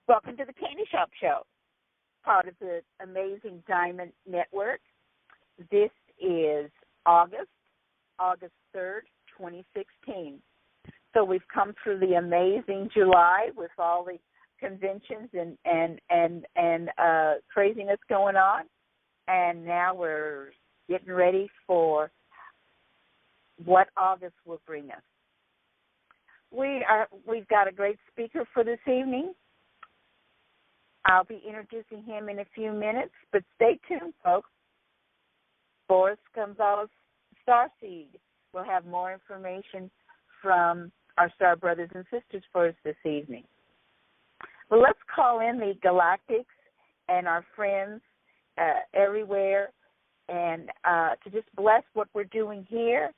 Welcome to the Candy Shop Show, part of the Amazing Diamond Network. This is August 3rd, 2016. So we've come through the amazing July with all the conventions and craziness going on, and now we're getting ready for what August will bring us. We've got a great speaker for this evening. I'll be introducing him in a few minutes, but stay tuned, folks. Boris Gonzles StarSeed will have more information from our star brothers and sisters for us this evening. Well, let's call in the Galactics and our friends everywhere and to just bless what we're doing here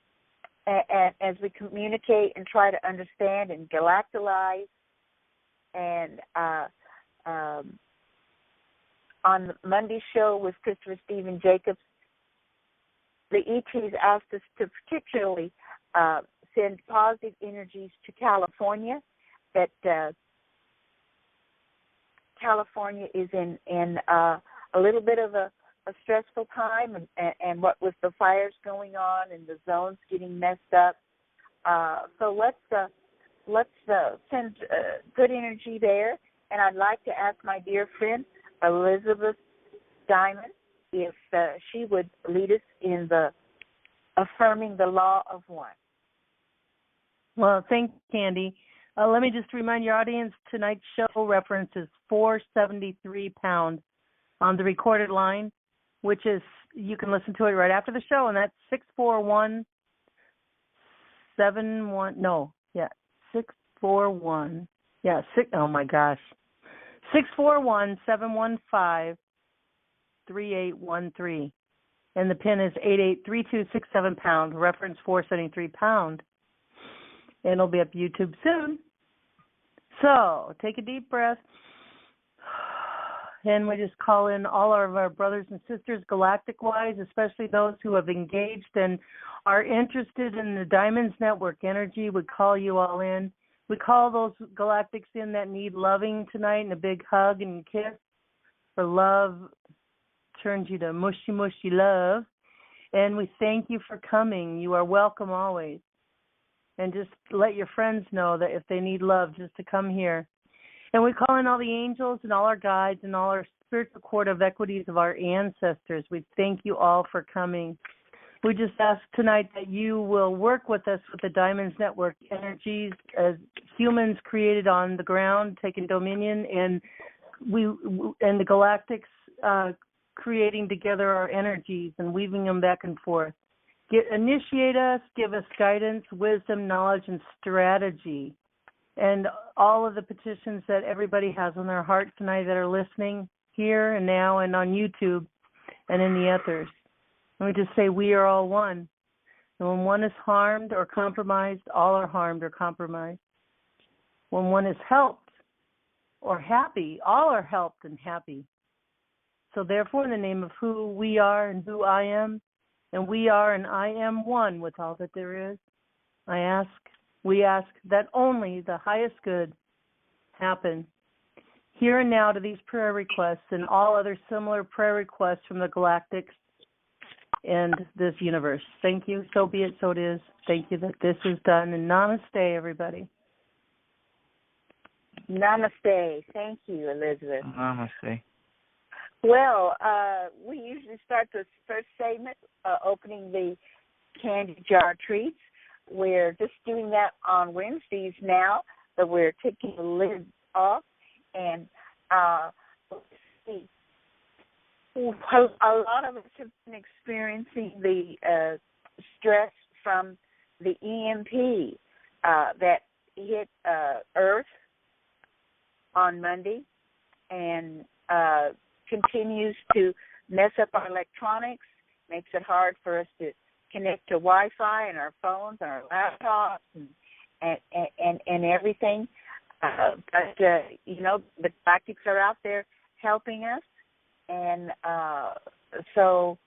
and as we communicate and try to understand and galactalize and on the Monday show with Christopher Stephen Jacobs, the ETs asked us to particularly send positive energies to California, that California is in a little bit of a stressful time, and what with the fires going on and the zones getting messed up. So let's send good energy there. And I'd like to ask my dear friend, Elizabeth Diamond, if she would lead us in the affirming the law of one. Well, thank you, Candy. Let me just remind your audience, tonight's show reference is 473 pound on the recorded line, which is, you can listen to it right after the show, and that's 641 641-715-3813. And the pin is 883267 pound, reference 473 pound. And it'll be up YouTube soon. So take a deep breath. And we just call in all of our brothers and sisters galactic-wise, especially those who have engaged and are interested in the Diamonds Network energy. We call you all in. We call those galactics in that need loving tonight and a big hug and kiss. For love turns you to mushy, mushy love. And we thank you for coming. You are welcome always. And just let your friends know that if they need love, just to come here. And we call in all the angels and all our guides and all our spiritual court of equities of our ancestors. We thank you all for coming. We just ask tonight that you will work with us with the Diamonds Network energies as humans created on the ground, taking dominion, and the Galactics creating together our energies and weaving them back and forth. Initiate us, give us guidance, wisdom, knowledge, and strategy. And all of the petitions that everybody has on their heart tonight that are listening here and now and on YouTube and in the ethers. And we just say we are all one. And when one is harmed or compromised, all are harmed or compromised. When one is helped or happy, all are helped and happy. So therefore, in the name of who we are and who I am, and we are and I am one with all that there is, we ask that only the highest good happen here and now to these prayer requests and all other similar prayer requests from the Galactics and this universe. Thank you. So be it, so it is. Thank you that this is done. And namaste, everybody. Namaste. Thank you, Elizabeth. Namaste. Well, we usually start the first segment opening the candy jar treats. We're just doing that on Wednesdays now, but we're taking the lid off. And let's see. A lot of us have been experiencing the stress from the EMP that hit Earth on Monday and continues to mess up our electronics, makes it hard for us to connect to Wi-Fi and our phones and our laptops and everything. But you know, the Galactics are out there helping us, and so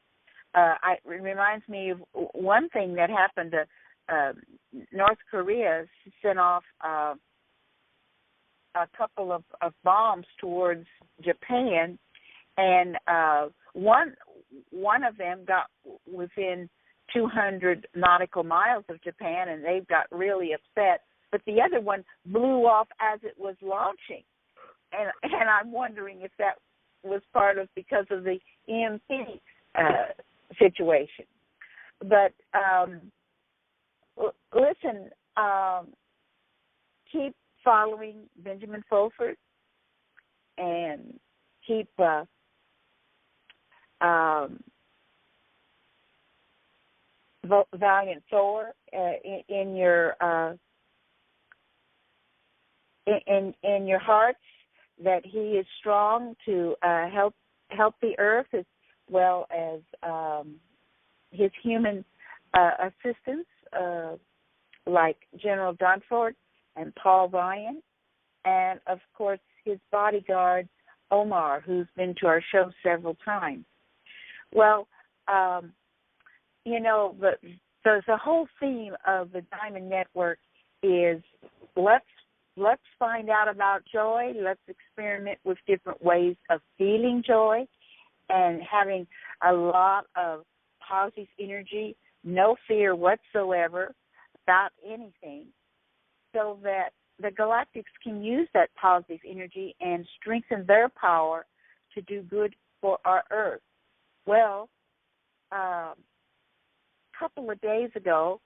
it reminds me of one thing that happened to North Korea. Sent off a couple of bombs towards Japan, and one of them got within 200 nautical miles of Japan, and they got really upset. But the other one blew off as it was launching, and I'm wondering if that was part of because of the EMP situation. But listen, keep following Benjamin Fulford and keep Valiant Thor in your in your hearts, that he is strong to help the earth as well as his human assistants like General Dunford and Paul Ryan, and of course his bodyguard Omar, who's been to our show several times. Well, you know, the whole theme of the Diamond Network is let's find out about joy. Let's experiment with different ways of feeling joy and having a lot of positive energy, no fear whatsoever about anything, so that the Galactics can use that positive energy and strengthen their power to do good for our Earth. Well, a couple of days ago,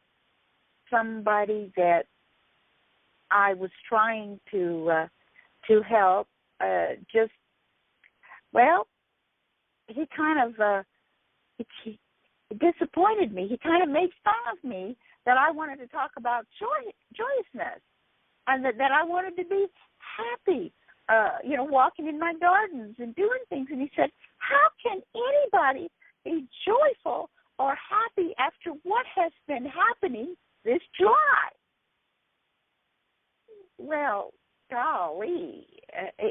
somebody that I was trying to help just, well, he kind of he disappointed me. He kind of made fun of me that I wanted to talk about joyousness, and that I wanted to be happy, you know, walking in my gardens and doing things. And he said, how can anybody be joyful or happy after what has been happening this July? Well, golly,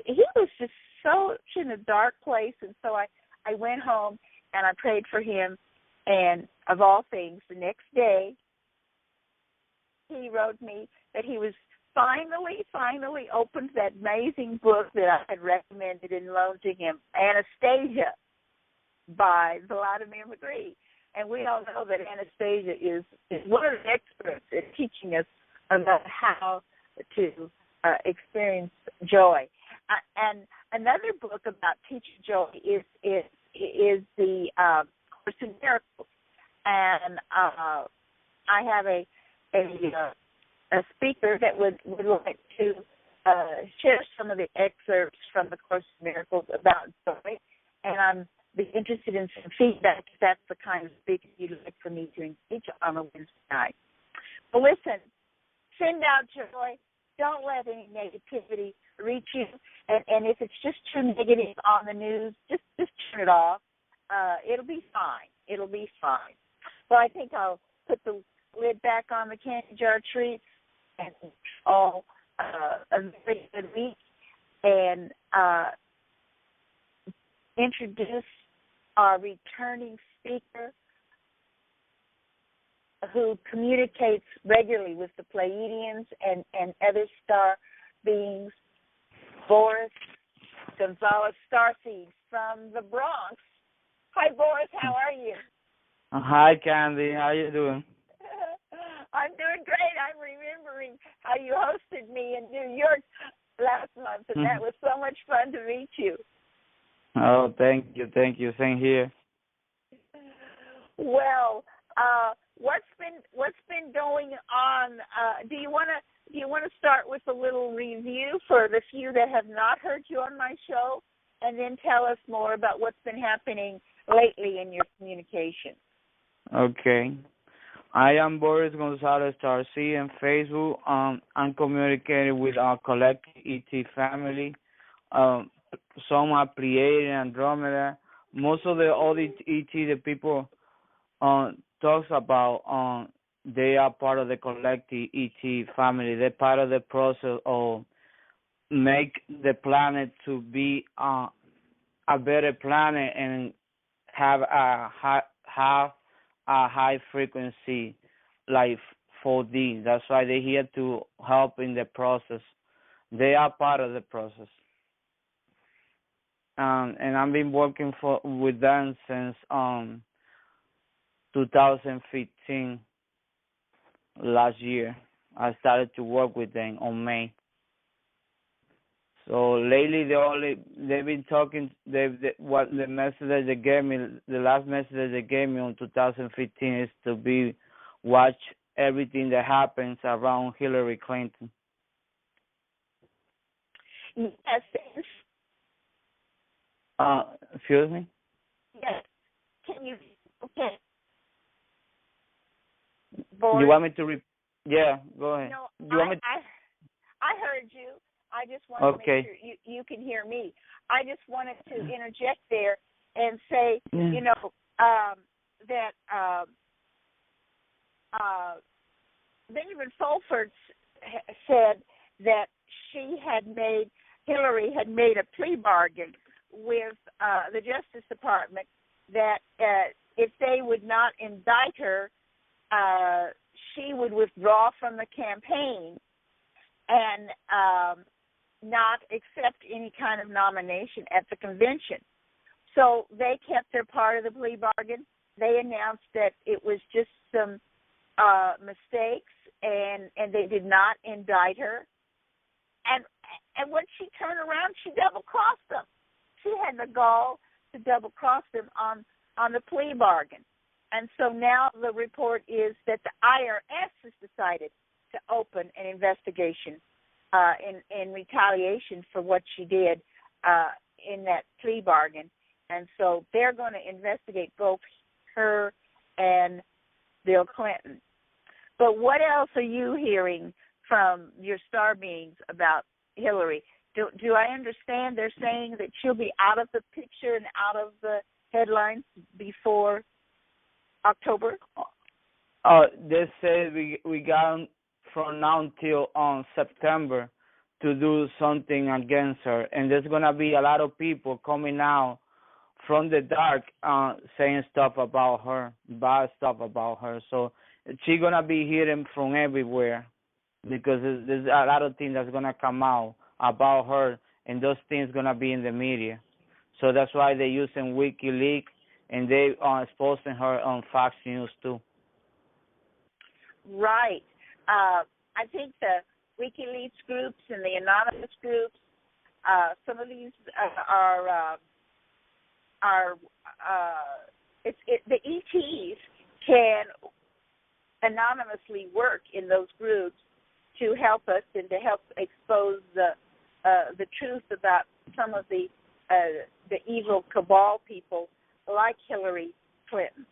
he was just so in a dark place. And so I went home and I prayed for him. And of all things, the next day, he wrote me that he was finally opened that amazing book that I had recommended and loaned to him, Anastasia by Vladimir McGree. And we all know that Anastasia is one of the experts at teaching us about how to experience joy. And another book about teaching joy is the Course in Miracles. And I have a speaker that would like to share some of the excerpts from the Course in Miracles about joy, and I'm be interested in some feedback if that's the kind of speaker you'd like for me to engage on a Wednesday night. But listen, send out joy. Don't let any negativity reach you, and if it's just too negative on the news, just turn it off. It'll be fine. It'll be fine. Well, I think I'll put the lid back on the candy jar treats, and all a very good week, and introduce our returning speaker who communicates regularly with the Pleiadians and other star beings, Boris Gonzales StarSeed from the Bronx. Hi, Boris. How are you? Hi, Candy. How you doing? I'm doing great. I'm remembering how you hosted me in New York last month, and that was so much fun to meet you. Oh, thank you. Same here. Well, what's been going on? Do you want to start with a little review for the few that have not heard you on my show, and then tell us more about what's been happening lately in your communication? Okay. I am Boris Gonzales StarSeed on Facebook. I'm communicating with our Collective ET family. some are Pleiadian, Andromeda. Most of the all the ET the people talks about they are part of the collective ET family. They're part of the process of make the planet to be a better planet and have a high frequency like 4D. That's why they're here to help in the process. They are part of the process. And I've been working with them since 2015. Last year, I started to work with them on May. So lately, they've been talking. What the message they gave me, the last message they gave me on 2015 is to watch everything that happens around Hillary Clinton. Yes. Excuse me? Yes. Can you? Okay. Boris? You want me to Yeah, go ahead. No, you want me I heard you. I just wanted to okay. make sure you can hear me. I just wanted to interject there and say, that Benjamin Fulford said that Hillary had made a plea bargain with the Justice Department that if they would not indict her, she would withdraw from the campaign and not accept any kind of nomination at the convention. So they kept their part of the plea bargain. They announced that it was just some mistakes, and they did not indict her. And when she turned around, she double-crossed them. She had the gall to double-cross them on the plea bargain. And so now the report is that the IRS has decided to open an investigation in retaliation for what she did in that plea bargain. And so they're going to investigate both her and Bill Clinton. But what else are you hearing from your star beings about Hillary? Do I understand they're saying that she'll be out of the picture and out of the headlines before October? They say we got from now until September to do something against her, and there's gonna be a lot of people coming out from the dark saying stuff about her, bad stuff about her. So she's gonna be hearing from everywhere because there's a lot of things that's gonna come out about her, and those things gonna be in the media. So that's why they're using WikiLeaks, and they are exposing her on Fox News too. Right. I think the WikiLeaks groups and the anonymous groups, some of these the ETs can anonymously work in those groups to help us and to help expose the truth about some of the evil cabal people like Hillary Clinton.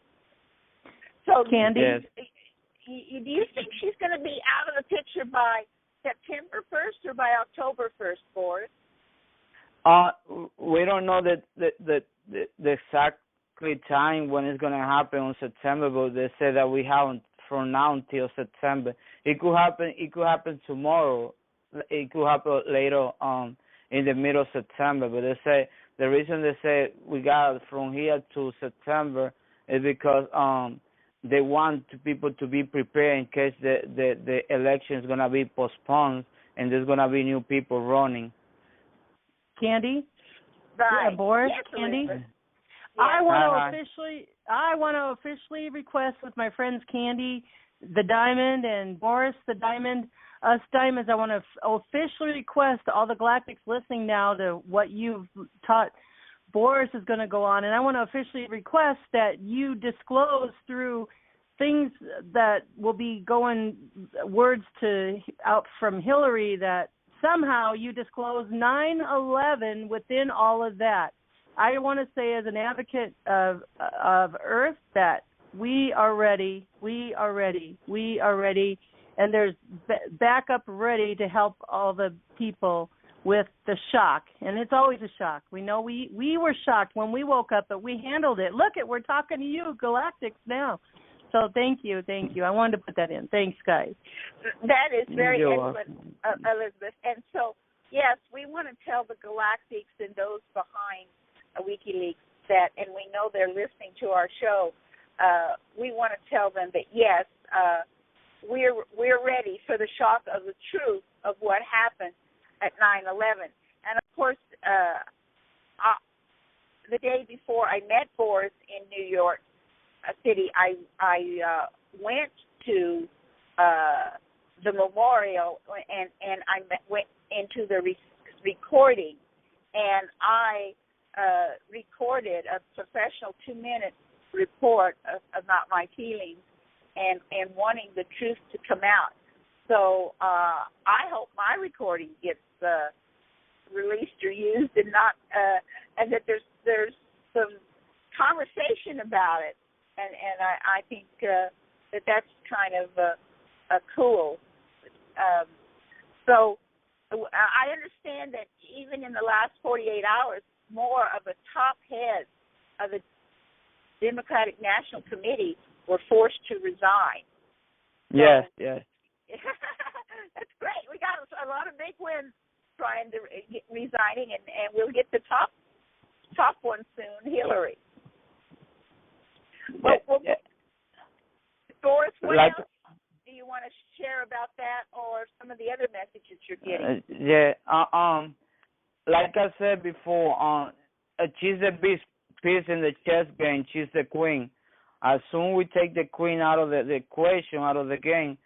So, Candy, do you think she's going to be out of the picture by September 1st or by October 1st, Boris? We don't know the exactly time when it's going to happen on September, but they say that we have from now until September. It could happen. It could happen tomorrow. It could happen later in the middle of September. But they say the reason they say we got from here to September is because they want people to be prepared in case the election is going to be postponed and there's going to be new people running. Candy, Right. Boris, Yes, Candy. Elizabeth. I Yes. want to officially request with my friends Candy, the Diamond, and Boris, the Diamond, us Diamonds. I want to officially request all the Galactics listening now to what you've taught. Boris is going to go on, and I want to officially request that you disclose through things that will be going words out from Hillary that somehow you disclose 9/11 within all of that. I want to say as an advocate of Earth that we are ready, and there's backup ready to help all the people with the shock, and it's always a shock. We know we were shocked when we woke up, but we handled it. Look, we're talking to you, Galactics, now. So thank you. I wanted to put that in. Thanks, guys. That is very excellent, Elizabeth. And so, yes, we want to tell the Galactics and those behind WikiLeaks that, and we know they're listening to our show, we want to tell them that, yes, we're ready for the shock of the truth of what happened at 9/11. And, of course, the day before I met Boris in New York City, I went to the memorial and I went into the recording, and I recorded a professional 2-minute report about my feelings and wanting the truth to come out. So I hope my recording gets released or used, and not and that there's some conversation about it, and I think that's kind of cool. So I understand that even in the last 48 hours, more of the top heads of the Democratic National Committee were forced to resign. Yes. That's great. We got a lot of big wins trying to resigning, and we'll get the top one soon, Hillary. Boris, what else do you want to share about that, or some of the other messages you're getting? Like I said before, she's the big piece in the chess game. She's the queen. As soon as we take the queen out of the equation, out of the game,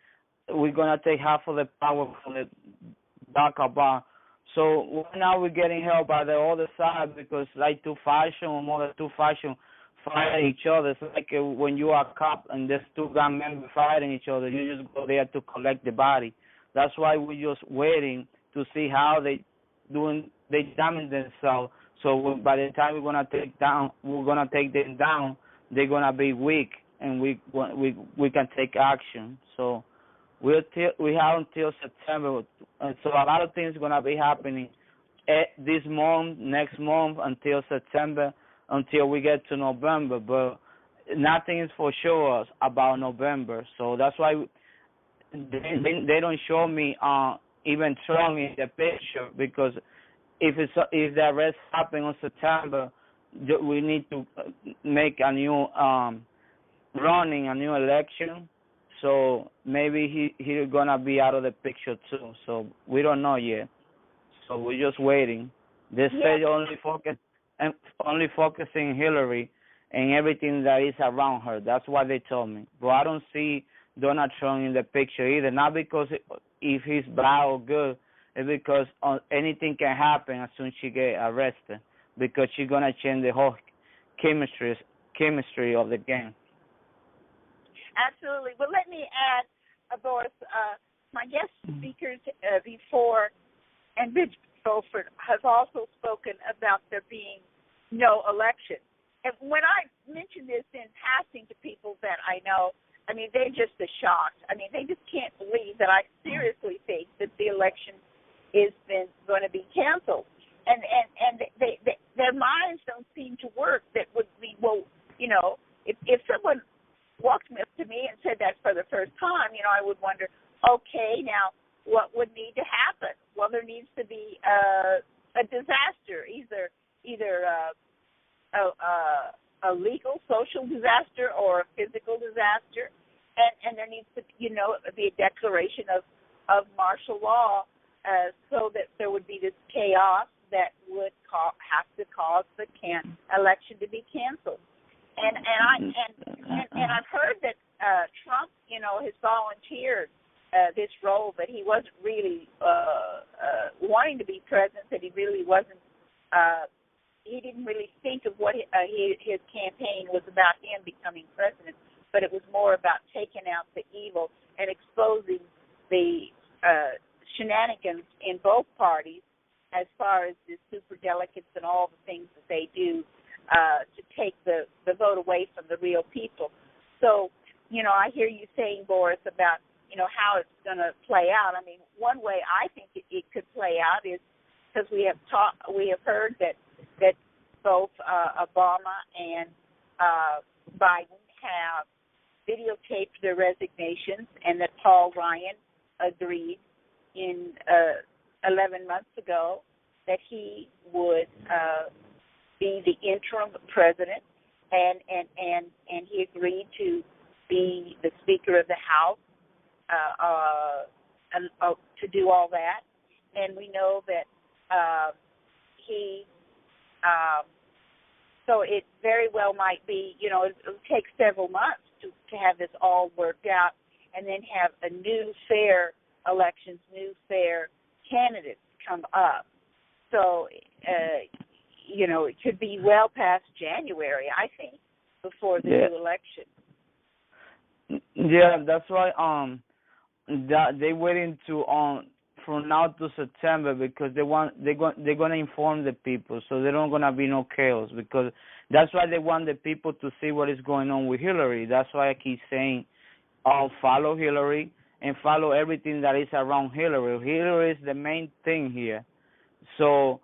we're going to take half of the power from the darker bar. So now we're getting help by the other side, because like two factions or more than two factions fighting each other. It's like when you are a cop and there's two gunmen fighting each other, you just go there to collect the body. That's why we're just waiting to see how they damage themselves. So by the time we're gonna take them down, they're gonna be weak, and we can take action. So we have until September. And so a lot of things are gonna be happening this month, next month, until September, until we get to November. But nothing is for sure about November. So that's why they don't show me even Trump in the picture, because if the arrest happen on September, we need to make a new running, a new election. So maybe he's gonna be out of the picture too. So we don't know yet. So we're just waiting. They say only focusing Hillary and everything that is around her. That's what they told me. But I don't see Donald Trump in the picture either. Not because if he's bad or good, it's because anything can happen as soon as she get arrested, because she's gonna change the whole chemistry of the game. Absolutely. Well, let me add, Boris, my guest speakers before, and Rich Beaufort has also spoken about there being no election. And when I mention this in passing to people that I know, I mean, they're just shocked. I mean, they just can't believe that I seriously think that the election is going to be canceled. And their minds don't seem to work. That would be, well, you know, if someone walked up to me and said that for the first time, you know, I would wonder, okay, now what would need to happen? Well, there needs to be a disaster, either a legal, social disaster or a physical disaster, and there needs to, you know, be a declaration of martial law, so that there would be this chaos that would have to cause the election to be canceled. And I've heard that Trump, you know, has volunteered this role, that he wasn't really wanting to be president, that he really wasn't. He didn't really think of what his campaign was about, him becoming president, but it was more about taking out the evil and exposing the shenanigans in both parties, as far as the superdelegates and all the things that they do to take the vote away from the real people. So, you know, I hear you saying, Boris, about, you know, how it's going to play out. I mean, one way I think it could play out is because we have heard that both Obama and Biden have videotaped their resignations, and that Paul Ryan agreed in 11 months ago that he would be the interim president, and he agreed to be the Speaker of the House, and to do all that. And we know that he. So it very well might be, it'll take several months to have this all worked out, and then have a new fair elections, new fair candidates come up. So, it could be well past January, I think, before the new election. Yeah, that's why they waiting to from now to September, because they're gonna inform the people, so there don't gonna be no chaos, because that's why they want the people to see what is going on with Hillary. That's why I keep saying, follow Hillary and follow everything that is around Hillary. Hillary is the main thing here, so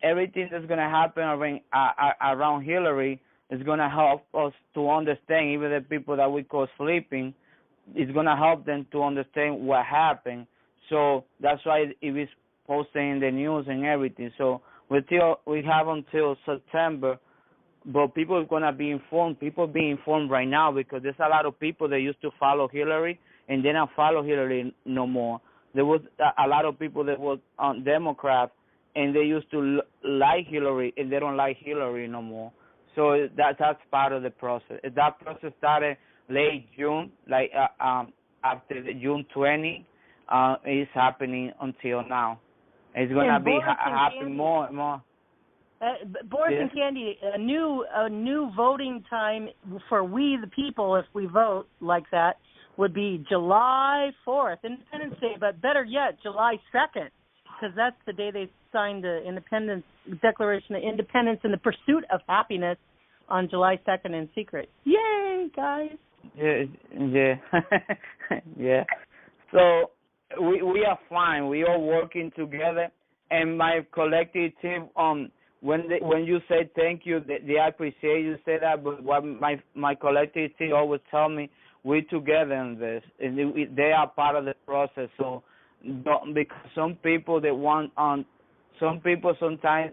everything that's gonna happen around Hillary is gonna help us to understand. Even the people that we call sleeping, it's gonna help them to understand what happened. So that's why it is posting in the news and everything. So we have until September, but people are going to be informed. People being informed right now, because there's a lot of people that used to follow Hillary and they don't follow Hillary no more. There was a lot of people that was on Democrat and they used to like Hillary, and they don't like Hillary no more. So that's part of the process. That process started late June, like after the June 20. Is happening until now. It's going to be happening more and more. Boris and Candy, a new voting time for we the people, if we vote like that, would be July 4th, Independence Day, but better yet, July 2nd, because that's the day they signed the Declaration of Independence and the Pursuit of Happiness on July 2nd in secret. Yay, guys! Yeah. Yeah. So we are fine. We are working together, and my collective team. When you say thank you, they appreciate you say that. But what my collective team always tell me, we together in this, and they are part of the process. So because some people they want some people sometimes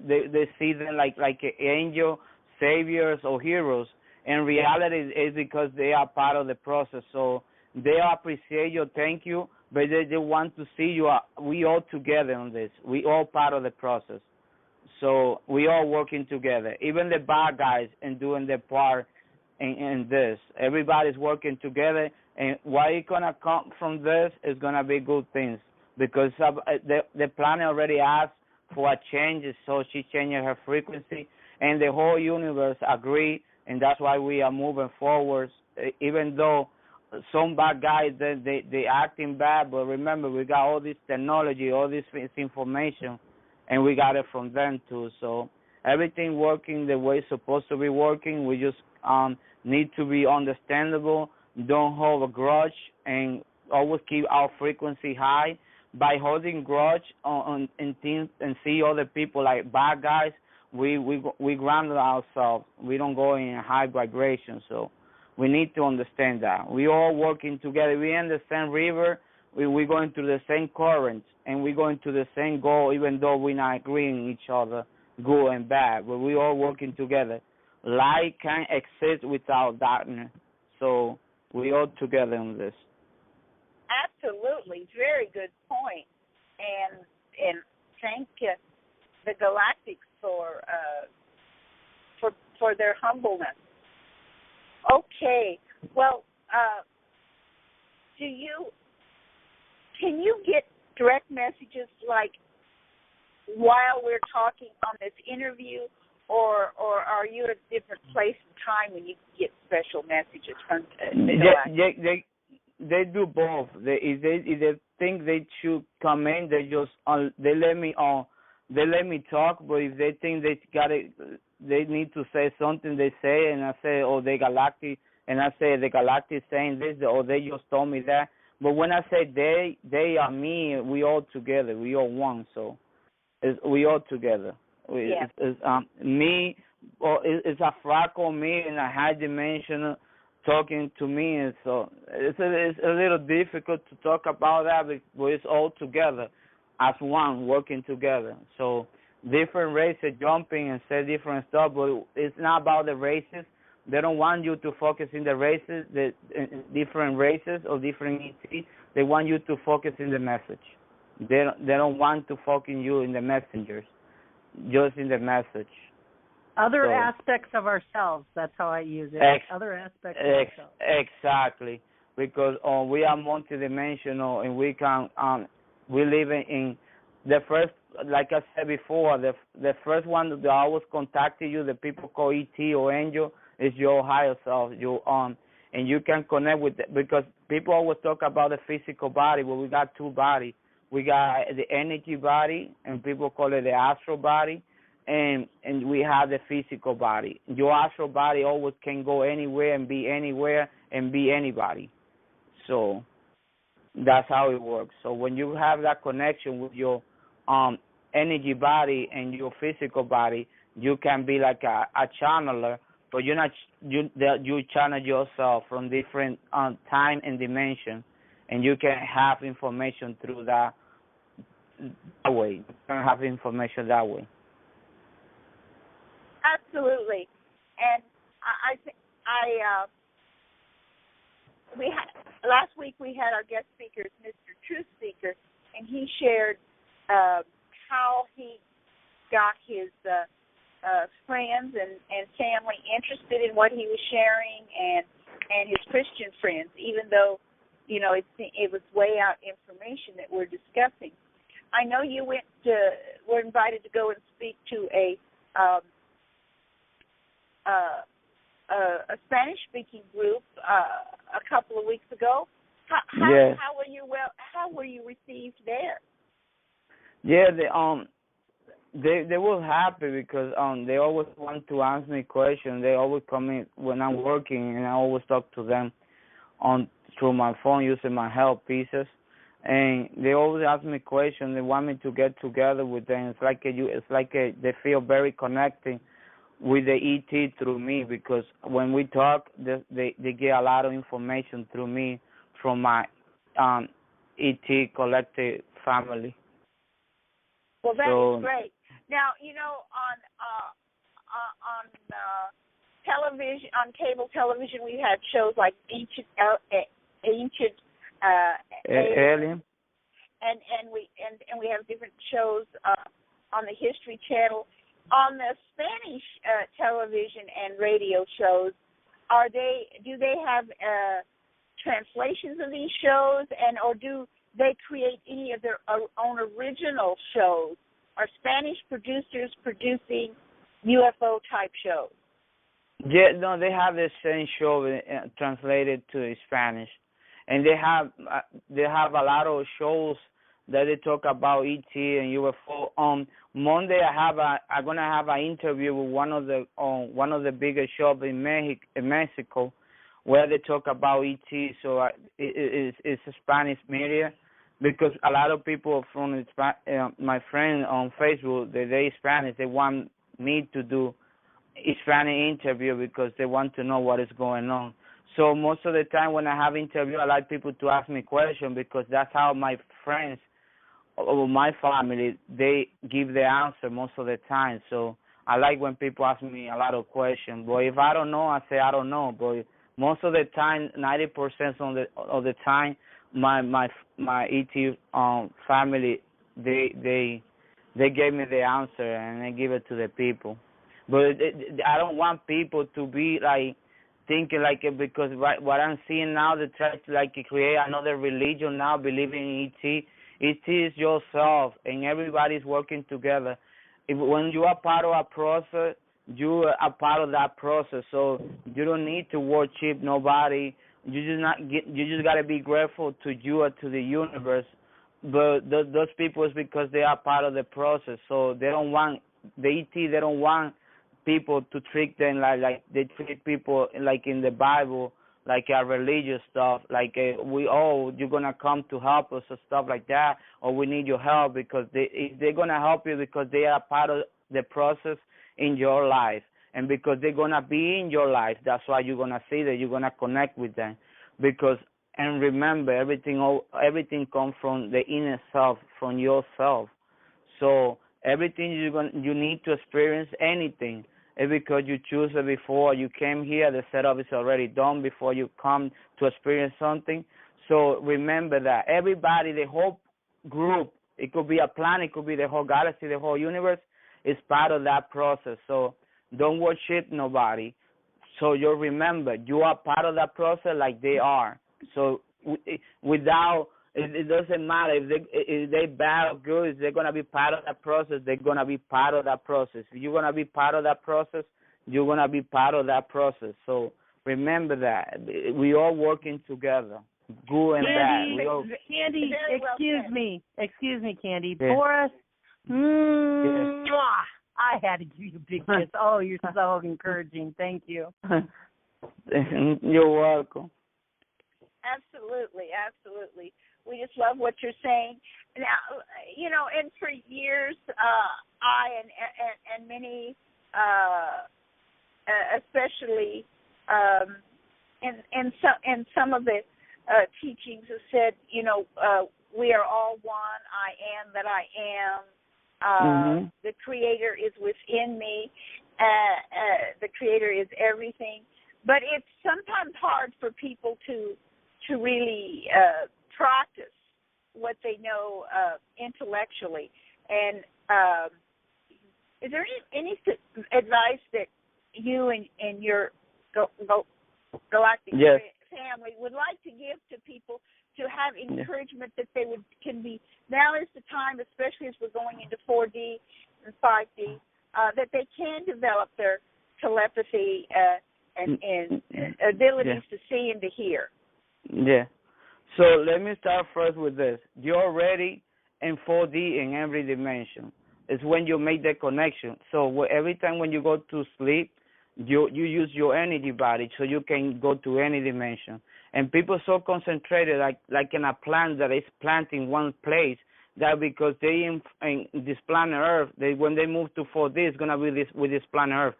they see them like angel saviors or heroes. In reality, it's because they are part of the process. So they appreciate you, thank you. But they want to see you. We all together on this. We all part of the process. So we all working together. Even the bad guys and doing their part in this. Everybody's working together. And what is gonna come from this is gonna be good things, because the planet already asked for a change, so she's changing her frequency, and the whole universe agree, and that's why we are moving forward. Even though some bad guys, they acting bad, but remember, we got all this technology, all this information, and we got it from them too. So everything working the way it's supposed to be working. We just need to be understandable, don't hold a grudge, and always keep our frequency high. By holding grudge on things and see other people like bad guys, we ground ourselves. We don't go in high vibration. So we need to understand that. We all working together. We in the same river. We're going through the same currents, and we're going to the same goal, even though we're not agreeing each other, good and bad. But we all working together. Light can't exist without darkness. So we all together on this. Absolutely. Very good point. And thank the Galactics for their humbleness. Okay. Well, can you get direct messages like while we're talking on this interview, or are you at a different place and time when you get special messages from the Galactics? They do both. If they think they should come in, they just they let me talk. But if they think they need to say something, they say, and I say, oh, they Galactic, and I say the Galactic saying this, or they just told me that. But when I say they are me. We all together. We all one. So We all together. Yeah. Me, or it's a fractal me in a high dimensional talking to me, and so it's a little difficult to talk about that, but it's all together as one working together. So different races jumping and say different stuff, but it's not about the races. They don't want you to focus in the races, the different races or different ET. They want you to focus in the message. They don't want to focus you in the messengers, just in the message. Other aspects of ourselves. That's how I use it. Other aspects of ourselves. Exactly, because we are multidimensional, and we live in the first. Like I said before, the first one that always contacted you, the people call ET or angel, is your higher self. And you can connect with it, because people always talk about the physical body, but we got two bodies. We got the energy body, and people call it the astral body, and we have the physical body. Your astral body always can go anywhere and be anybody. So that's how it works. So when you have that connection with your energy body and your physical body, you can be like a channeler, but you channel yourself from different time and dimension, and you can have information through that way. You can have information that way. Absolutely, and we had last week we had our guest speaker, Mr. Truth Seeker, and he shared how he got his friends and family interested in what he was sharing, and his Christian friends, even though it was way out information that we're discussing. I know you were invited to go and speak to a Spanish-speaking group a couple of weeks ago. How were you received there? Yeah, they were happy because they always want to ask me questions. They always come in when I'm working, and I always talk to them through my phone using my help pieces. And they always ask me questions. They want me to get together with them. It's like they feel very connected with the ET through me, because when we talk, they get a lot of information through me from my ET collective family. Well, that is great. Now, on television, on cable television, we had shows like Ancient Alien, and we have different shows on the History Channel. On the Spanish television and radio shows, do they have translations of these shows, or do they create any of their own original shows? Are Spanish producers producing UFO type shows? Yeah, no, they have the same show translated to Spanish, and they have a lot of shows that they talk about ET and UFO. On Monday, I'm gonna have an interview with one of the biggest shows in Mexico, where they talk about ET. So it's a Spanish media, because a lot of people from my friend on Facebook, they Spanish. They want me to do a Spanish interview because they want to know what is going on. So most of the time when I have interview, I like people to ask me questions, because that's how my friends or my family, they give the answer most of the time. So I like when people ask me a lot of questions. But if I don't know, I say I don't know. But most of the time, 90% of the time, my ET family, they gave me the answer, and they give it to the people. But I don't want people to be like thinking like it, because what I'm seeing now, they try to like create another religion now, believing in ET. ET is yourself, and everybody's working together. When you are part of a process, you are part of that process. So you don't need to worship nobody. You just gotta be grateful to you or to the universe. But those people is because they are part of the process. So they don't want the ET. They don't want people to trick them like they treat people like in the Bible, like a religious stuff, like you're gonna come to help us or stuff like that, or we need your help, because they're gonna help you because they are part of the process in your life, and because they're gonna be in your life. That's why you're gonna see that, you're gonna connect with them, because, and remember, everything comes from the inner self, from yourself. So everything you need to experience anything is because you choose it before you came here. The setup is already done before you come to experience something. So remember that everybody, the whole group, it could be a planet, it could be the whole galaxy, the whole universe, is part of that process. So don't worship nobody. So you remember, you are part of that process like they are. So without, it doesn't matter if they bad or good, if they're going to be part of that process, they're going to be part of that process. If you're going to be part of that process, you're going to be part of that process. So remember that. We all working together, good and Candy, bad. Candy, excuse me, Candy. Yeah. Boris, Yeah. I had to give you a big kiss. Oh, you're so encouraging. Thank you. You're welcome. Absolutely, absolutely. We just love what you're saying. Now, and for years, I and many, especially, and some of the teachings have said, we are all one. I am that I am. The Creator is within me. The Creator is everything. But it's sometimes hard for people to really practice what they know intellectually. And is there any advice that you and your Galactic family would like to give to people to have encouragement that they can be, now is the time, especially as we're going into 4D and 5D, that they can develop their telepathy and abilities to see and to hear? Yeah. So let me start first with this. You're already in 4D in every dimension. It's when you make the connection. So every time when you go to sleep, you use your energy body so you can go to any dimension. And people so concentrated, like in a plant that is planted in one place, that because they in this planet Earth, when they move to 4D, it's gonna be with this planet Earth.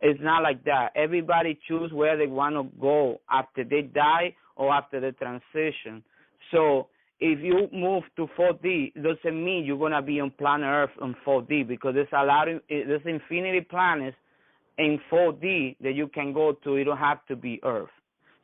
It's not like that. Everybody choose where they want to go after they die or after the transition. So if you move to 4D, it doesn't mean you're going to be on planet Earth on 4D, because there's infinity planets in 4D that you can go to. You don't have to be Earth.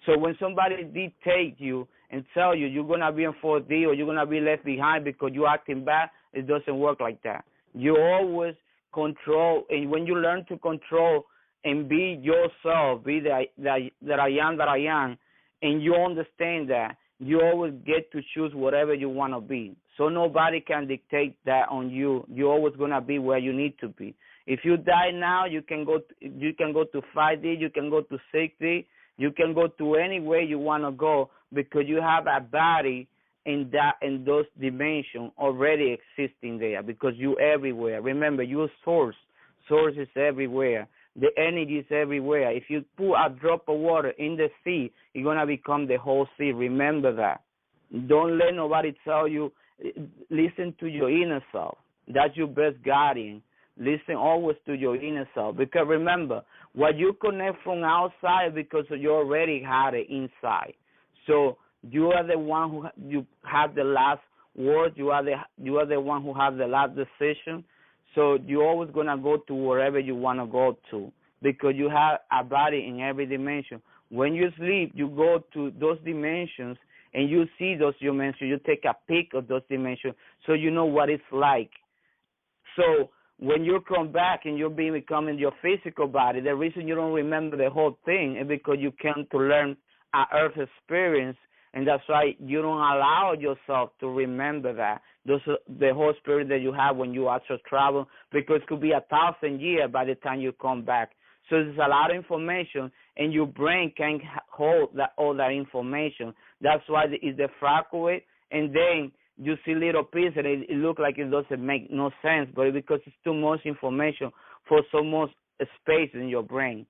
So when somebody dictates you and tell you you're going to be in 4D or you're going to be left behind because you're acting bad, it doesn't work like that. You always control, and when you learn to control and be yourself, be that I am, and you understand that, you always get to choose whatever you want to be. So nobody can dictate that on you. You're always going to be where you need to be. If you die now, you can go to 5D, you can go to 6D, you can go to any way you want to go, because you have a body in those dimensions already existing there, because you're everywhere. Remember, you're source. Source is everywhere. The energy is everywhere. If you put a drop of water in the sea, it's going to become the whole sea. Remember that. Don't let nobody tell you. Listen to your inner self. That's your best guardian. Listen always to your inner self. Because remember, what you connect from outside, because you already had it inside. So you are the one who you have the last word. You are the one who have the last decision. So you're always going to go to wherever you want to go to, because you have a body in every dimension. When you sleep, you go to those dimensions and you see those dimensions. You take a peek of those dimensions so you know what it's like. So when you come back and you're becoming your physical body, the reason you don't remember the whole thing is because you came to learn an earth experience, and that's why you don't allow yourself to remember that. The whole spirit that you have when you actually travel, because it could be 1,000 years by the time you come back. So there's a lot of information, and your brain can't hold all that information. That's why it's the fractal, and then you see little pieces, and it looks like it doesn't make no sense, but because it's too much information for so much space in your brain.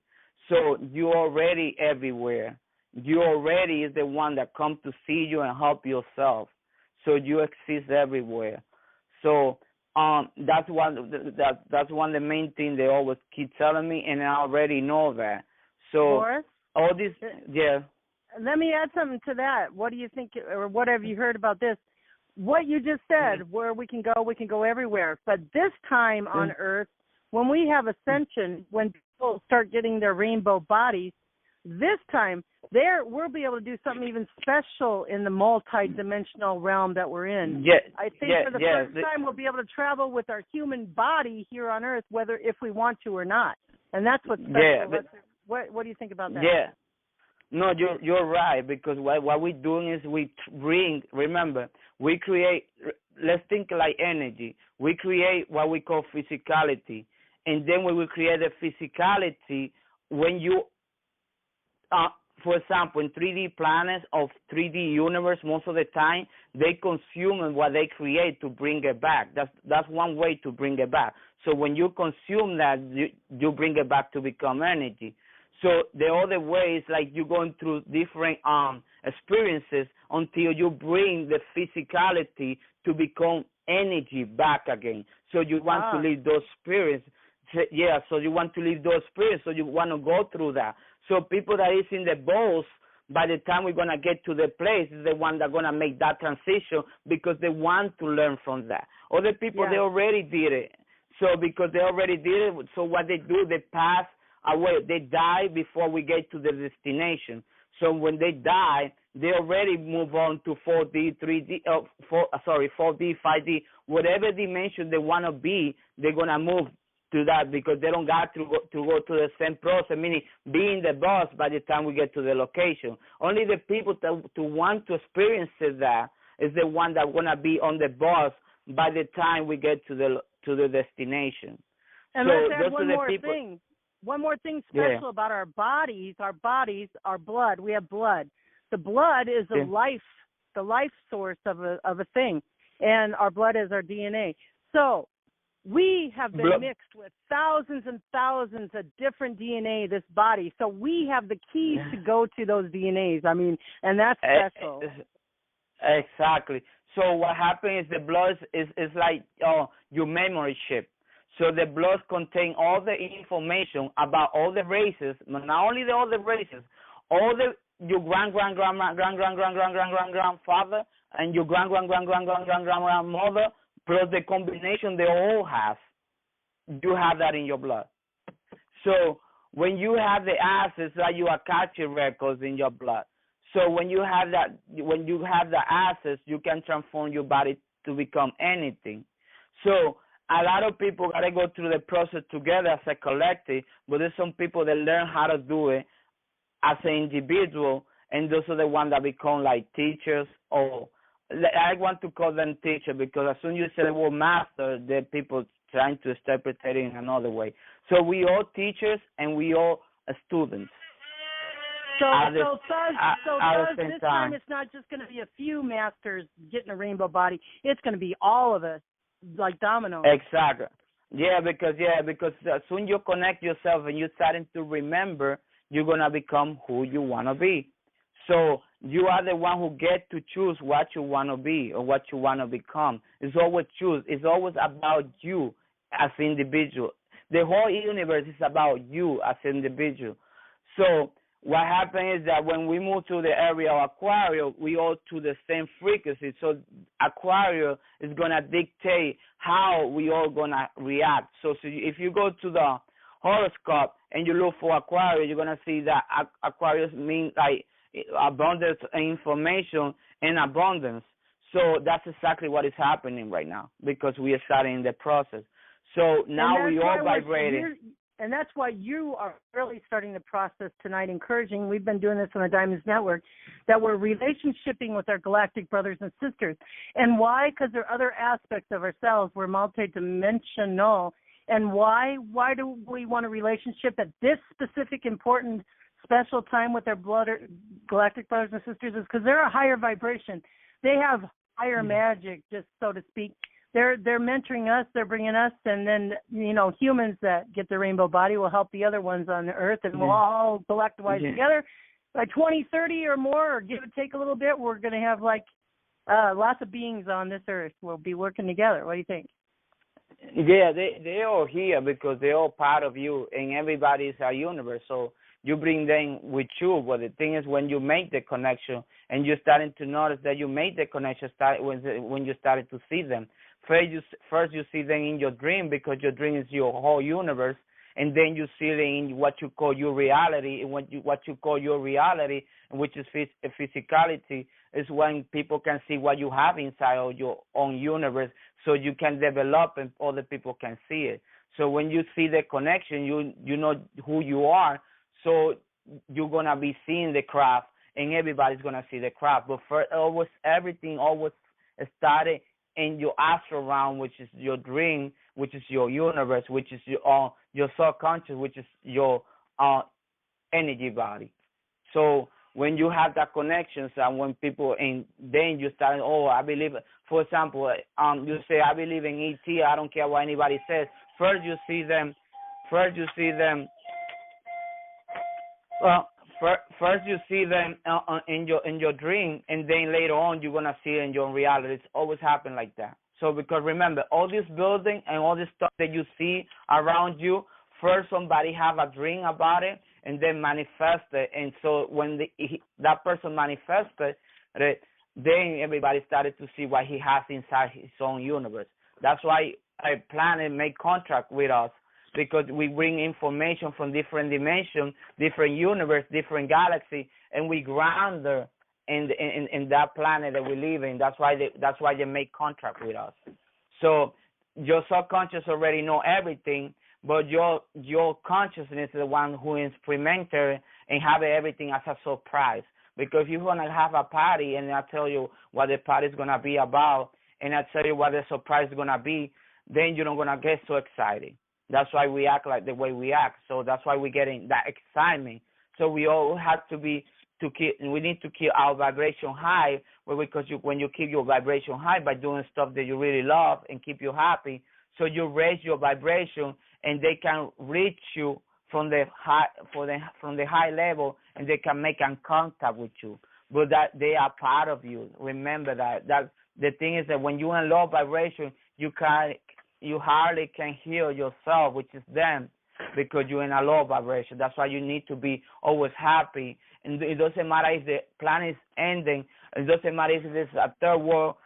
So you're already everywhere. you already is the one that come to see you and help yourself. So you exist everywhere. So that's that's one of the main things they always keep telling me, and I already know that. So Boris? all this, yeah. Let me add something to that. What do you think, or what have you heard about this? What you just said, where we can go everywhere. But this time on Earth, when we have ascension, when people start getting their rainbow bodies, this time we'll be able to do something even special in the multi-dimensional realm that we're in. Yeah, I think for the first time we'll be able to travel with our human body here on Earth, whether if we want to or not. And that's what's special. Yeah, what do you think about that? Yeah. No, you're right, because what we're doing is we create, let's think like energy. We create what we call physicality. And then when we create the physicality, when you, for example, in 3D planets of 3D universe, most of the time, they consume what they create to bring it back. That's one way to bring it back. So when you consume that, you bring it back to become energy. So the other way is like you're going through different experiences until you bring the physicality to become energy back again. So you want to live those experiences. Yeah, so you want to live those experiences, so you want to go through that. So people that is in the boats, by the time we're going to get to the place, is the one that going to make that transition because they want to learn from that. Other people, they already did it. So because they already did it, so what they do, they pass away. They die before we get to the destination. So when they die, they already move on to 4D, 3D, 4D, 5D, whatever dimension they want to be, they're going to move to that because they don't got to go to the same process, meaning being the boss by the time we get to the location. Only the people that to want to experience that is the one that's going to be on the bus by the time we get to the destination. And so let's add one more thing. One more thing special about our bodies, our blood. We have blood. The blood is the life source of a thing, and our blood is our DNA. So we have been mixed with thousands and thousands of different DNA, this body. So we have the keys to go to those DNAs. I mean, and that's special. Exactly. So what happens is the blood is like your memory chip. So the blood contains all the information about all the races, not only all the races, all your grandfather and your grandmother, plus the combination they all have. You have that in your blood. So when you have the acids, that you are catching records in your blood. So when you have the acids, you can transform your body to become anything. So a lot of people got to go through the process together as a collective, but there's some people that learn how to do it as an individual, and those are the ones that become like teachers, or I want to call them teachers because as soon as you say the word master, there are people trying to interpret it in another way. So we all teachers and we all students. So this time it's not just going to be a few masters getting a rainbow body. It's going to be all of us, like dominoes. Exactly. Yeah, because as soon you connect yourself and you're starting to remember, you're going to become who you want to be. So you are the one who get to choose what you want to be or what you want to become. It's always choose. It's always about you as an individual. The whole universe is about you as an individual. So what happens is that when we move to the area of Aquarius, we all to the same frequency. So Aquarius is going to dictate how we all going to react. So if you go to the horoscope and you look for Aquarius, you're going to see that Aquarius means like abundance of information and abundance. So that's exactly what is happening right now because we are starting the process. So now we all vibrating. And that's why you are really starting the process tonight, encouraging. We've been doing this on the Diamonds Network, that we're relationshipping with our galactic brothers and sisters. And why? Because there are other aspects of ourselves. We're multidimensional. And why? Why do we want a relationship at this specific, important, special time with our galactic brothers and sisters? Is because they're a higher vibration. They have higher magic, just so to speak. They're mentoring us, they're bringing us, and then, humans that get the rainbow body will help the other ones on the earth, and we'll all collectivize together, by 2030 or more, or give or take a little bit, we're going to have lots of beings on this earth. We'll be working together. What do you think? Yeah, they're all here because they're all part of you, and everybody is a universe. So you bring them with you. But the thing is, when you make the connection and you're starting to notice that you made the connection, when you started to see them. First you see them in your dream, because your dream is your whole universe, and then you see them in what you call your reality. And what you call your reality, which is physicality, is when people can see what you have inside of your own universe, so you can develop and other people can see it. So when you see the connection, you know who you are, so you're going to be seeing the craft, and everybody's going to see the craft. But everything always started in your astral realm, which is your dream, which is your universe, which is your subconscious, which is your energy body. So when you have that connections, and when people, and then you start, I believe, for example, you say, I believe in ET, I don't care what anybody says. First you see them, first you see them in your dream, and then later on you're gonna see it in your reality. It's always happened like that. So because remember, all this building and all this stuff that you see around you, first somebody have a dream about it and then manifest it, and so when that person manifested it, then everybody started to see what he has inside his own universe. That's why a planet make contract with us, because we bring information from different dimensions, different universe, different galaxy, and we ground her in that planet that we live in. That's why they make contract with us. So your subconscious already know everything, but your consciousness is the one who is experimental and have everything as a surprise. Because if you're gonna have a party and I tell you what the party is gonna be about, and I tell you what the surprise is gonna be, then you're not gonna get so excited. That's why we act like the way we act. So that's why we're getting that excitement. So we all have to we need to keep our vibration high, because when you keep your vibration high by doing stuff that you really love and keep you happy, so you raise your vibration, and they can reach you from the high level, and they can make contact with you. But that they are part of you. Remember that the thing is that when you're in low vibration, you hardly can hear yourself, which is them, because you're in a low vibration. That's why you need to be always happy. And it doesn't matter if the planet is ending. It doesn't matter if it's a third world.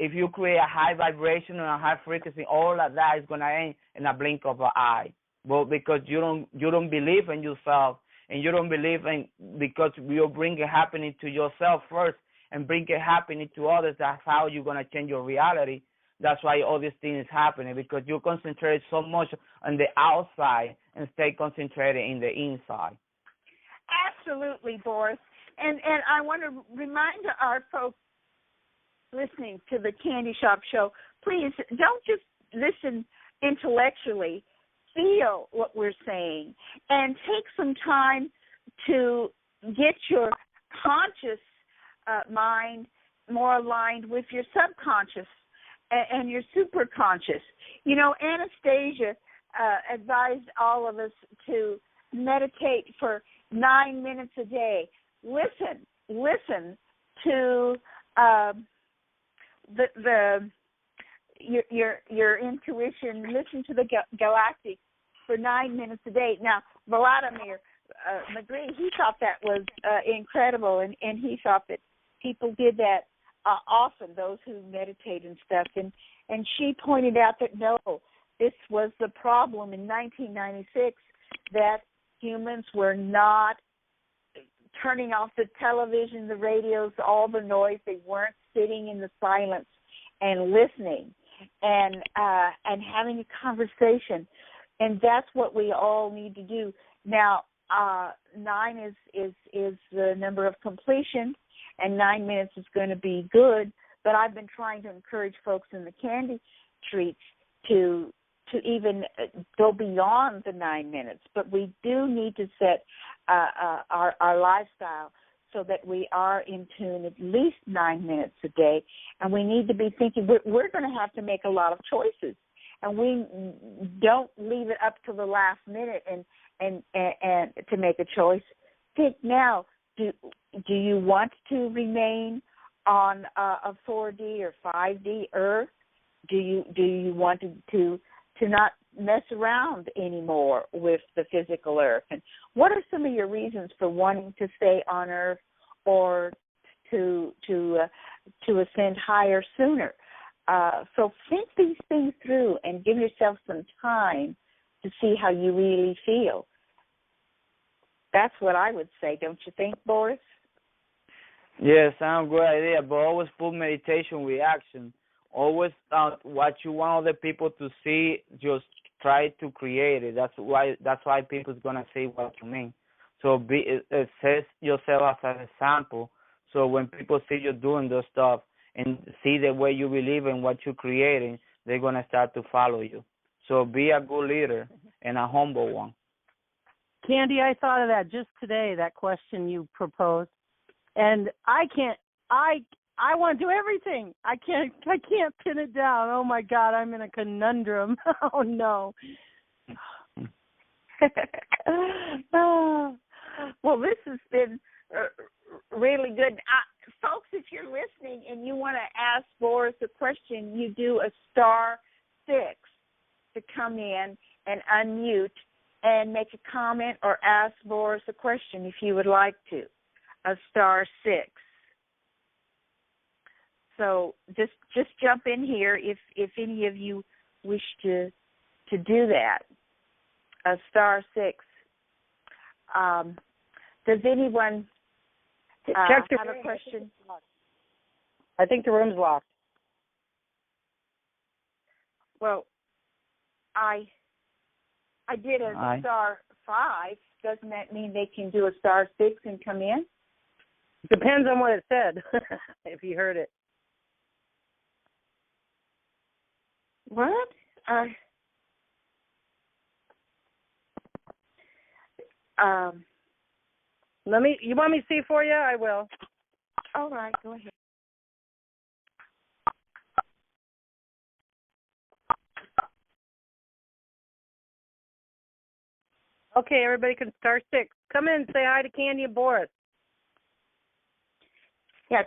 If you create a high vibration and a high frequency, all of that is going to end in a blink of an eye. Well, because you don't believe in yourself, and you don't believe in, because you bring it happening to yourself first and bring it happening to others. That's how you're going to change your reality. That's why all these things is happening, because you concentrate so much on the outside and stay concentrated in the inside. Absolutely, Boris. And I want to remind our folks listening to the Candy Shop Show, please don't just listen intellectually. Feel what we're saying and take some time to get your conscious mind more aligned with your subconscious and your superconscious. You know, Anastasia advised all of us to meditate for 9 minutes a day. Listen to your intuition. Listen to the Galactics for 9 minutes a day. Now, Vladimir McGree, he thought that was incredible, and he thought that people did that often, those who meditate and stuff. And she pointed out that no, this was the problem in 1996, that humans were not turning off the television, the radios, all the noise. They weren't sitting in the silence and listening and having a conversation. And that's what we all need to do. Now, 9 is the number of completion, and 9 minutes is going to be good. But I've been trying to encourage folks in the candy treats to even go beyond the 9 minutes. But we do need to set our lifestyle so that we are in tune at least 9 minutes a day. And we need to be thinking we're going to have to make a lot of choices. And we don't leave it up to the last minute and to make a choice. Think now, do you want to remain on a 4D or 5D Earth? Do you want to not mess around anymore with the physical Earth? And what are some of your reasons for wanting to stay on Earth or to ascend higher sooner? So think these things through and give yourself some time to see how you really feel. That's what I would say, don't you think, Boris? Yes, sounds a good idea, but always put meditation with action. Always what you want other people to see, just try to create it. That's why people's gonna see what you mean. So set yourself as an example. So when people see you doing those stuff and see the way you believe in what you're creating, they're gonna start to follow you. So be a good leader and a humble one. Candy, I thought of that just today, that question you proposed. And I want to do everything. I can't pin it down. Oh my God, I'm in a conundrum. Oh no. Well, this has been really good. Folks, if you're listening and you want to ask Boris a question, you do a *6 to come in and unmute and make a comment or ask Boris a question if you would like to. A *6. So just jump in here if any of you wish to do that. A *6. Does anyone have a question? I think the room's locked. Well, I did a *5. Doesn't that mean they can do a *6 and come in? Depends on what it said, if you heard it. What? You want me to see for you? I will. All right, go ahead. Okay, everybody can *6. Come in, say hi to Candy and Boris. Yeah,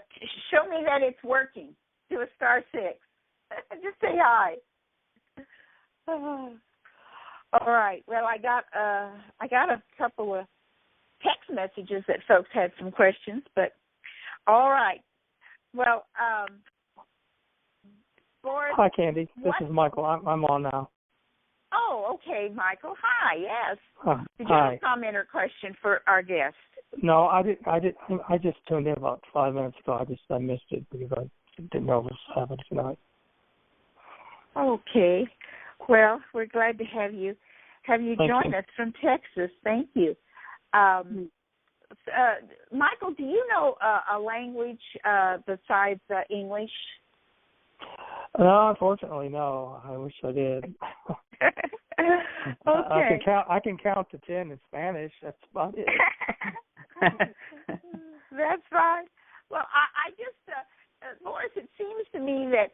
show me that it's working. Do a *6. Just say hi. All right. Well, I got a couple of text messages that folks had some questions, but all right. Well, Boris. Hi, Candy. This is Michael. I'm on now. Oh, okay, Michael. Hi. Yes. Did you Hi. have a comment or question for our guest? No, I just tuned in about 5 minutes ago. I missed it because I didn't know it was happening tonight. Okay. Well, we're glad to have you join us from Texas. Thank you. Michael, do you know a language besides English? No, unfortunately, no. I wish I did. Okay. I can count to 10 in Spanish. That's about it. That's fine. Well, I just, Boris, it seems to me that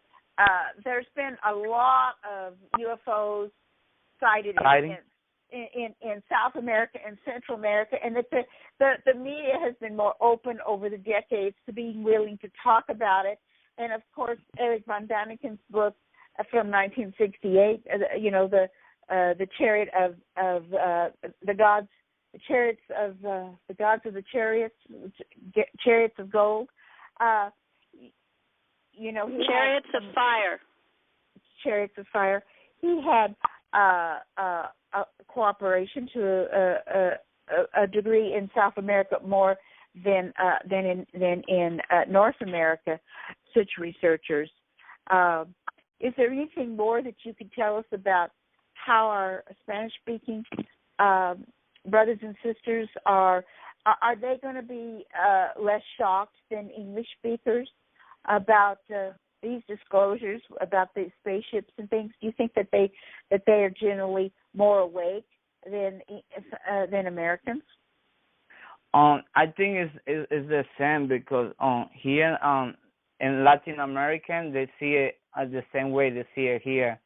there's been a lot of UFOs sighted in South America and Central America, and that the media has been more open over the decades to being willing to talk about it. And of course, Eric von Daniken's book from 1968, the chariot of the gods, the chariots of the gods of the chariots of gold. Chariots of Fire. Chariots of Fire. He had a cooperation to a degree in South America more than in North America. Such researchers. Is there anything more that you could tell us about how our Spanish-speaking brothers and sisters are they going to be less shocked than English speakers about these disclosures about the spaceships and things? Do you think that they are generally more awake than Americans? I think it's the same because here in Latin American they see it the same way they see it here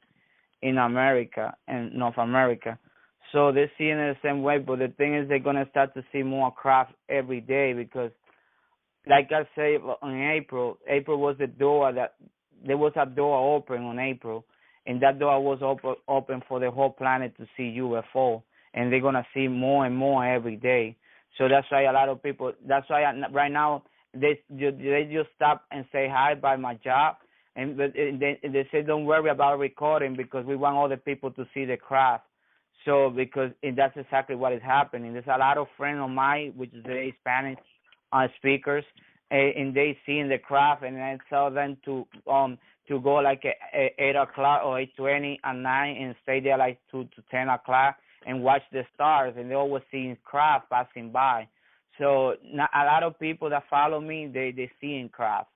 in America and North America. So they're seeing it the same way. But the thing is, they're gonna start to see more craft every day because, like I say, in April was the door that there was a door open on April, and that door was open for the whole planet to see UFO, and they're gonna see more and more every day. So that's why a lot of people. That's why right now they just stop and say hi by my job, and they say don't worry about recording because we want other people to see the craft. So and that's exactly what is happening. There's a lot of friends of mine, which is the Spanish speakers, and they seeing the craft, and I tell them to go like at 8 o'clock or 8:20 at night and stay there like 2 to 10 o'clock and watch the stars, and they always seeing craft passing by. So a lot of people that follow me, they seeing craft.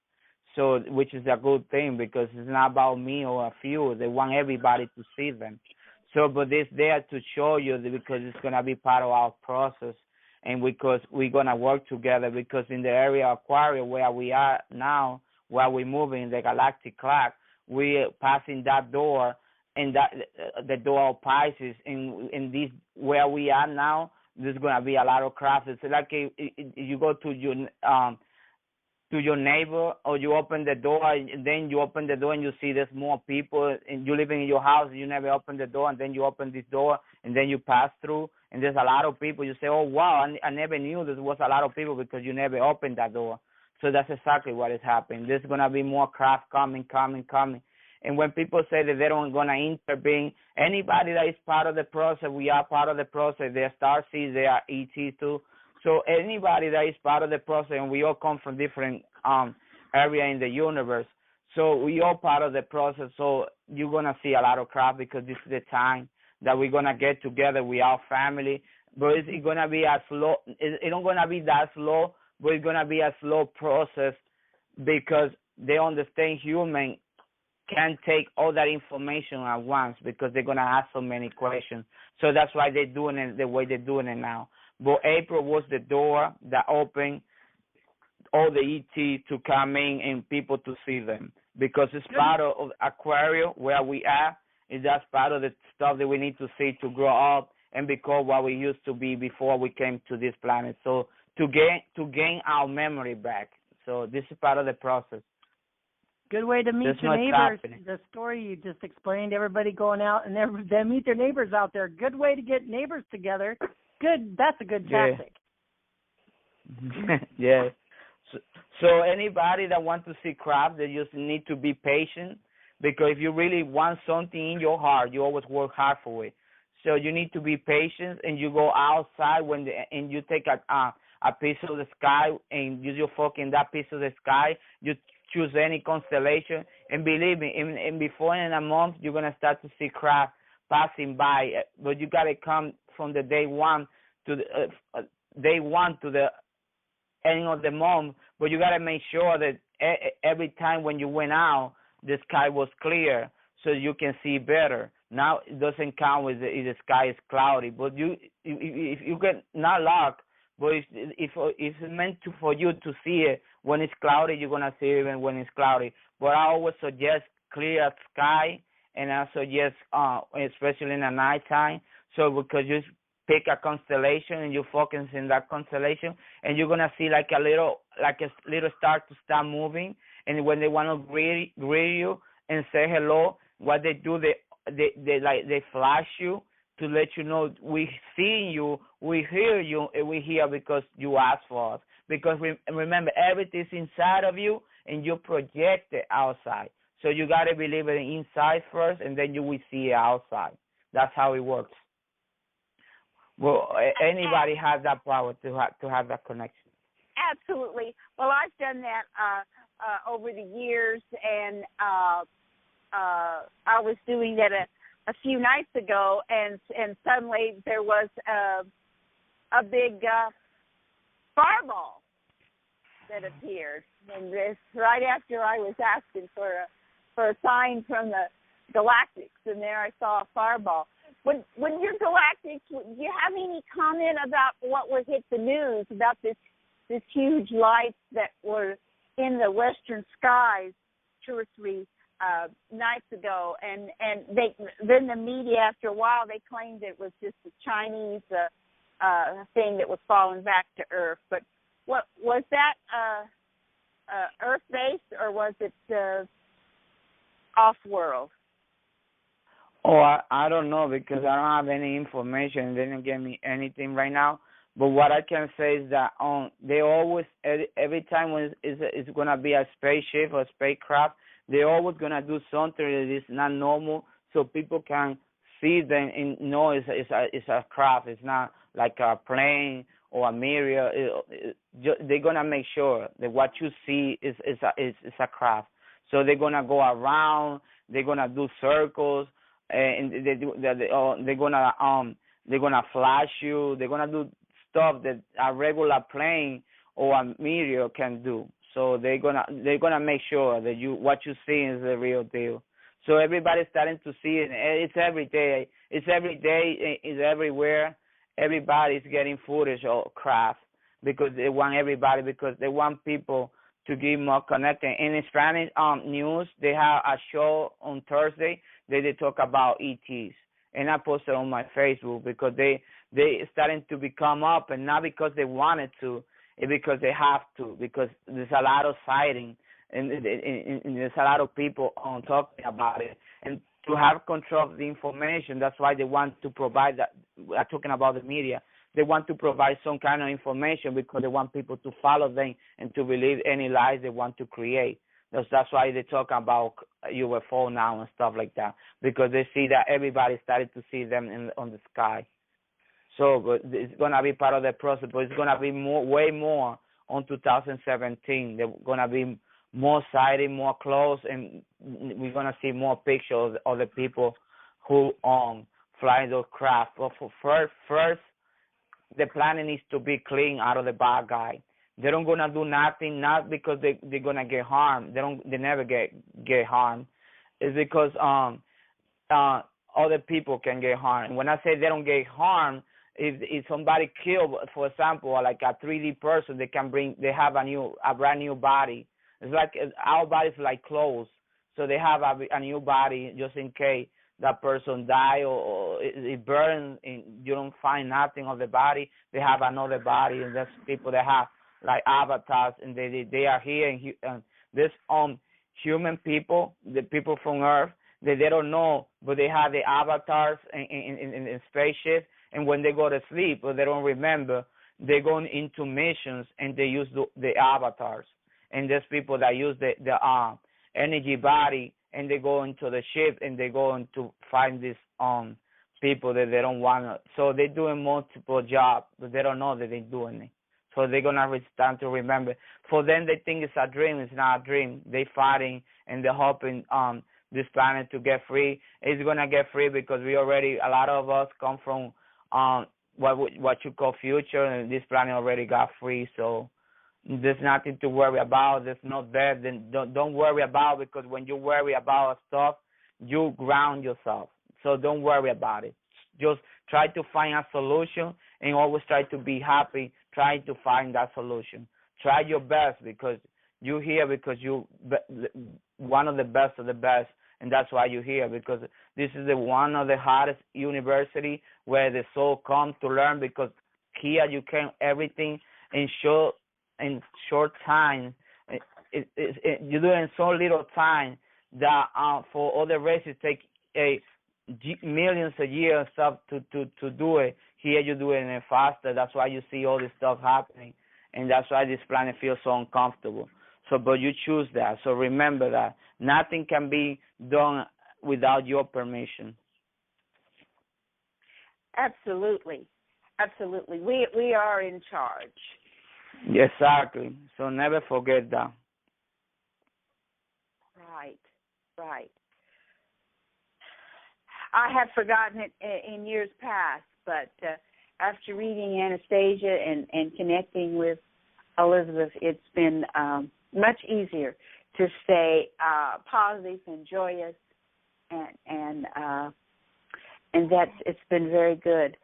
So which is a good thing because it's not about me or a few. They want everybody to see them. So, but it's there to show you because it's gonna be part of our process. And because we're going to work together because in the area of Aquarius where we are now, where we're moving in the Galactic clock, we're passing that door and that the door of Pisces. In this where we are now, there's going to be a lot of craft. It's like if you go to your neighbor or you open the door and then you open the door and you see there's more people and you're living in your house and you never open the door and then you open this door and then you pass through and there's a lot of people. You say, oh, wow, I never knew there was a lot of people because you never opened that door. So that's exactly what is happening. There's going to be more craft coming. And when people say that they don't going to intervene, anybody that is part of the process, we are part of the process. They're StarSeed, they are ET too. So anybody that is part of the process, and we all come from different area in the universe, so we all part of the process. So you're going to see a lot of craft because this is the time that we're going to get together with our family. But it's going to be a slow, it's not going to be that slow, but it's going to be a slow process because they understand human can't take all that information at once because they're going to ask so many questions. So that's why they're doing it the way they're doing it now. But April was the door that opened all the ET to come in and people to see them because it's part of Aquarius where we are. Is that's part of the stuff that we need to see to grow up and become what we used to be before we came to this planet. So to gain our memory back. So this is part of the process. Good way to meet your neighbors. The story you just explained, everybody going out and they meet their neighbors out there. Good way to get neighbors together. Good. That's a good tactic. Yeah. So anybody that wants to see craft, they just need to be patient because if you really want something in your heart, you always work hard for it. So you need to be patient and you go outside and you take a piece of the sky and use your focus in that piece of the sky. You choose any constellation and believe me, in before in a month you're gonna start to see craft passing by. But you gotta come from the day one to the ending of the month. But you gotta make sure that every time when you went out, the sky was clear so you can see better. Now it doesn't count if the sky is cloudy, but if you get not luck, but if it's meant for you to see it when it's cloudy, you're gonna see it even when it's cloudy. But I always suggest clear sky, and I suggest especially in the nighttime. So because you pick a constellation and you focus in that constellation, and you're gonna see like a little star to start moving. And when they want to greet you and say hello, what they do, they flash you to let you know we see you, we hear you, and we hear because you asked for us. Because remember, everything's inside of you, and you project it outside. So you got to believe it inside first, and then you will see it outside. That's how it works. Well, anybody has that power to have that connection. Absolutely. Well, I've done that over the years, and I was doing that a few nights ago, and suddenly there was a big fireball that appeared, and this right after I was asking for a sign from the Galactics, and there I saw a fireball. When you're Galactics, do you have any comment about what was hit the news about this huge lights that were in the western skies 2 or 3 nights ago, and then the media after a while they claimed it was just a Chinese thing that was falling back to Earth. But what was that Earth based, or was it off world? Oh, I don't know, because I don't have any information. They didn't give me anything right now. But what I can say is that they always, every time when it's going to be a spaceship or a spacecraft, they're always going to do something that is not normal, so people can see them and know it's a craft. It's not like a plane or a mirror. They're going to make sure that what you see is a craft. So they're going to go around. They're going to do circles. And they're gonna flash you. They're gonna do stuff that a regular plane or a meteor can do. So they're gonna make sure that what you see is the real deal. So everybody's starting to see it. It's every day. It's everywhere. Everybody's getting footage of craft because they want people to get more connected. In Spanish news, they have a show on Thursday that they talk about ETs, and I posted on my Facebook because they starting to become up, and not because they wanted to, it's because they have to, because there's a lot of sighting, and there's a lot of people talking about it, and to have control of the information, that's why they want to provide that. I'm talking about the media. They want to provide some kind of information because they want people to follow them and to believe any lies they want to create. That's why they talk about UFO now and stuff like that, because they see that everybody started to see them on the sky. So but it's going to be part of the process, but it's going to be way more on 2017. They're going to be more sighting, more close, and we're going to see more pictures of the people who fly those craft. But for first, the planet needs to be clean out of the bad guy. They don't gonna do nothing, not because they're gonna get harmed. They never get harmed. It's because other people can get harmed. And when I say they don't get harmed, if somebody killed, for example, like a 3D person, they have a brand new body. It's like our body's like clothes, so they have a new body just in case that person die or it burns and you don't find nothing of the body. They have another body, and there's people that have like avatars, and they are here, and this human people, the people from Earth, they don't know, but they have the avatars in spaceships, and when they go to sleep or they don't remember, they go into missions and they use the avatars, and there's people that use the energy body, and they go into the ship and they go to find these people that they don't want to. So they're doing multiple jobs, but they don't know that they're doing it. So they're going to start to remember. For them, they think it's a dream. It's not a dream. They're fighting, and they're hoping this planet to get free. It's going to get free because a lot of us come from what you call future, and this planet already got free. So there's nothing to worry about. There's no death. Then don't worry about, because when you worry about stuff, you ground yourself. So don't worry about it. Just try to find a solution, and always try to be happy. Try to find that solution. Try your best, because you're here because you're one of the best of the best, and that's why you're here, because this is one of the hardest university where the soul comes to learn, because here you can everything in short time. You do it in so little time that for other races take millions of years stuff to do it. Here you do it faster. That's why you see all this stuff happening, and that's why this planet feels so uncomfortable. So, but you choose that. So remember that nothing can be done without your permission. Absolutely, absolutely. We are in charge. Exactly. So never forget that. Right. I have forgotten it in years past, but after reading Anastasia and connecting with Elizabeth, it's been much easier to stay positive and joyous, and it's been very good.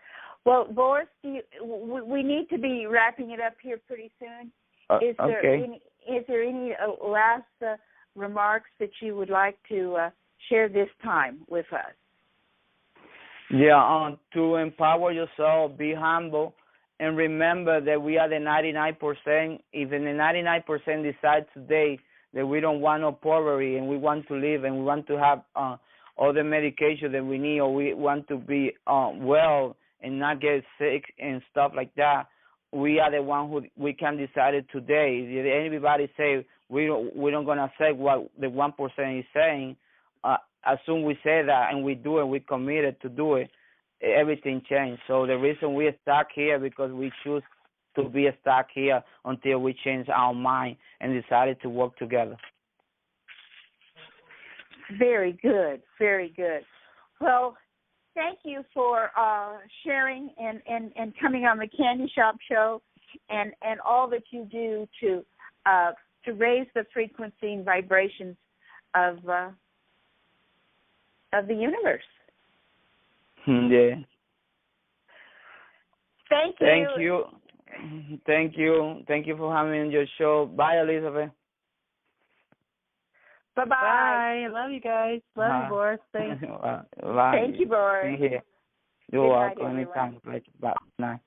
Well, Boris, we need to be wrapping it up here pretty soon. Is there any last remarks that you would like to share this time with us? Yeah, to empower yourself, be humble, and remember that we are the 99%. Even the 99% decide today that we don't want no poverty and we want to live and we want to have all the medication that we need, or we want to be well and not get sick and stuff like that. We are the one who we can decide it today. If anybody say we don't gonna say what the 1% is saying, as soon we say that and we do it, we committed to do it, everything changed. So the reason we're stuck here because we choose to be stuck here until we change our mind and decided to work together. Very good, very good. Well, thank you for sharing and coming on the Candy Shop Show and all that you do to raise the frequency and vibrations of the universe. Yeah. Thank you. Thank you for having me on your show. Bye, Elizabeth. Bye-bye. Bye. I love you guys. Love you, Boris. Thanks. Bye. Thank you, Boris. Be here. You're welcome anytime. Bye. Night.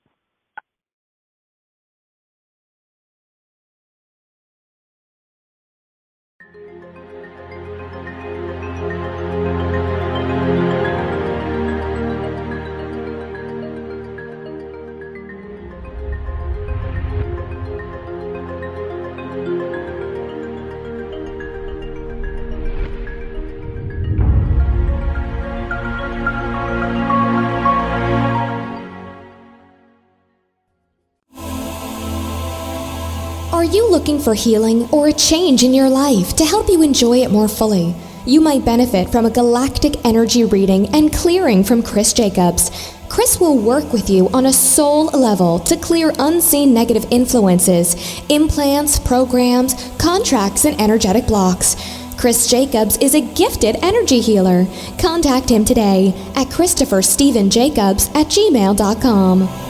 Are you looking for healing or a change in your life to help you enjoy it more fully? You might benefit from a galactic energy reading and clearing from Chris Jacobs. Chris will work with you on a soul level to clear unseen negative influences, implants, programs, contracts, and energetic blocks. Chris Jacobs is a gifted energy healer. Contact him today at ChristopherStephenJacobs@gmail.com.